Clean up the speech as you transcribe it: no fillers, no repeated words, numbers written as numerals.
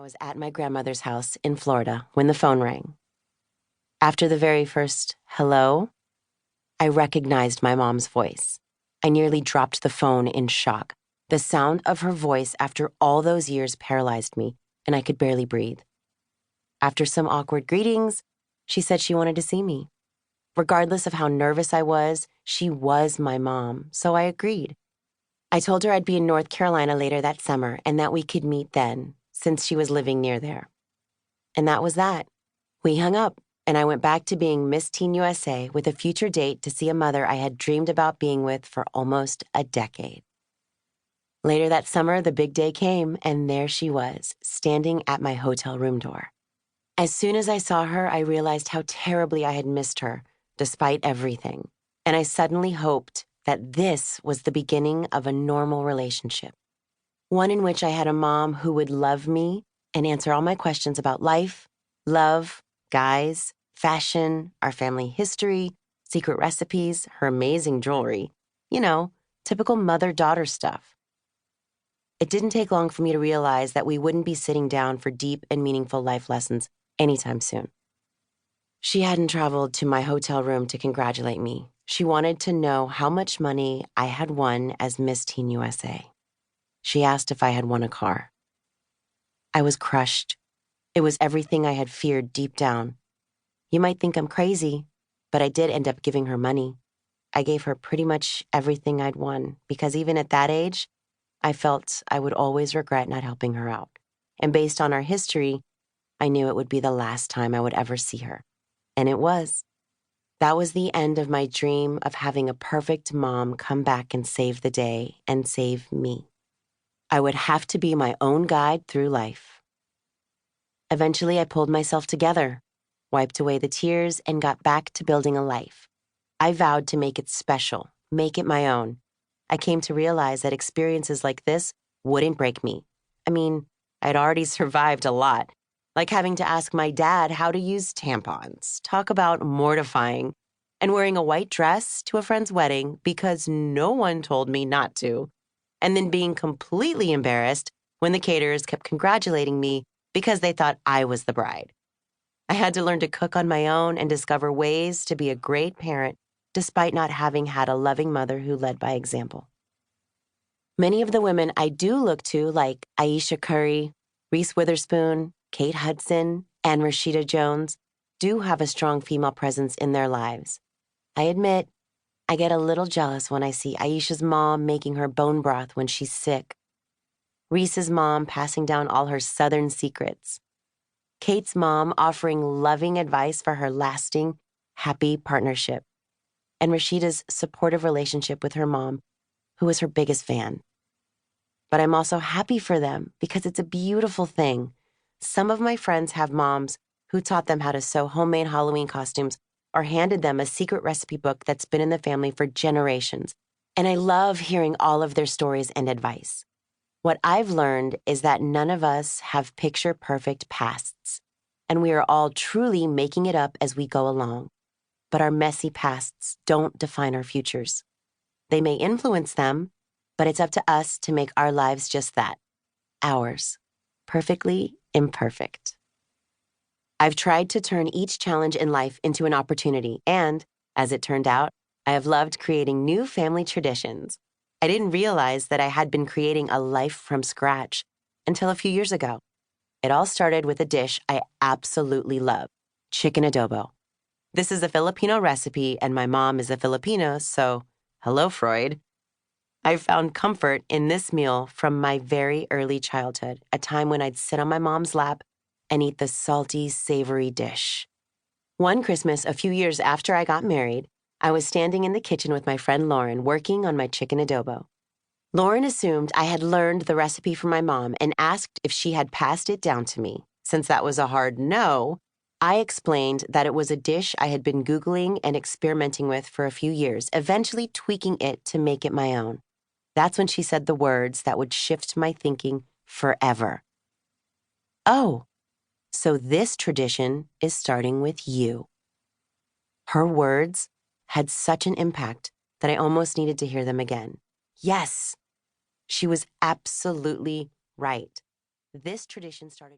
was at my grandmother's house in Florida when the phone rang. After the very first hello, I recognized my mom's voice. I nearly dropped the phone in shock. The sound of her voice after all those years paralyzed me, and I could barely breathe. After some awkward greetings, she said she wanted to see me. Regardless of how nervous I was, she was my mom, so I agreed. I told her I'd be in North Carolina later that summer and that we could meet then, since she was living near there. And that was that. We hung up, and I went back to being Miss Teen USA with a future date to see a mother I had dreamed about being with for almost a decade. Later that summer, the big day came, and there she was, standing at my hotel room door. As soon as I saw her, I realized how terribly I had missed her, despite everything, and I suddenly hoped that this was the beginning of a normal relationship, one in which I had a mom who would love me and answer all my questions about life, love, guys, fashion, our family history, secret recipes, her amazing jewelry, typical mother-daughter stuff. It didn't take long for me to realize that we wouldn't be sitting down for deep and meaningful life lessons anytime soon. She hadn't traveled to my hotel room to congratulate me. She wanted to know how much money I had won as Miss Teen USA. She asked if I had won a car. I was crushed. It was everything I had feared deep down. You might think I'm crazy, but I did end up giving her money. I gave her pretty much everything I'd won, because even at that age, I felt I would always regret not helping her out. And based on our history, I knew it would be the last time I would ever see her. And it was. That was the end of my dream of having a perfect mom come back and save the day and save me. I would have to be my own guide through life. Eventually, I pulled myself together, wiped away the tears, and got back to building a life. I vowed to make it special, make it my own. I came to realize that experiences like this wouldn't break me. I mean, I'd already survived a lot, like having to ask my dad how to use tampons, talk about mortifying, and wearing a white dress to a friend's wedding because no one told me not to, and then being completely embarrassed when the caterers kept congratulating me because they thought I was the bride. I had to learn to cook on my own and discover ways to be a great parent despite not having had a loving mother who led by example. Many of the women I do look to, like Aisha Curry, Reese Witherspoon, Kate Hudson, and Rashida Jones, do have a strong female presence in their lives. I admit, I get a little jealous when I see Aisha's mom making her bone broth when she's sick, Reese's mom passing down all her Southern secrets, Kate's mom offering loving advice for her lasting, happy partnership, and Rashida's supportive relationship with her mom, who is her biggest fan. But I'm also happy for them because it's a beautiful thing. Some of my friends have moms who taught them how to sew homemade Halloween costumes or handed them a secret recipe book that's been in the family for generations. And I love hearing all of their stories and advice. What I've learned is that none of us have picture-perfect pasts, and we are all truly making it up as we go along. But our messy pasts don't define our futures. They may influence them, but it's up to us to make our lives just that, ours, perfectly imperfect. I've tried to turn each challenge in life into an opportunity, and, as it turned out, I have loved creating new family traditions. I didn't realize that I had been creating a life from scratch until a few years ago. It all started with a dish I absolutely love, chicken adobo. This is a Filipino recipe, and my mom is a Filipino, so hello, Freud. I found comfort in this meal from my very early childhood, a time when I'd sit on my mom's lap and eat the salty, savory dish. One Christmas, a few years after I got married, I was standing in the kitchen with my friend Lauren working on my chicken adobo. Lauren assumed I had learned the recipe from my mom and asked if she had passed it down to me. Since that was a hard no, I explained that it was a dish I had been Googling and experimenting with for a few years, eventually tweaking it to make it my own. That's when she said the words that would shift my thinking forever. Oh, so this tradition is starting with you. Her words had such an impact that I almost needed to hear them again. Yes, she was absolutely right. This tradition started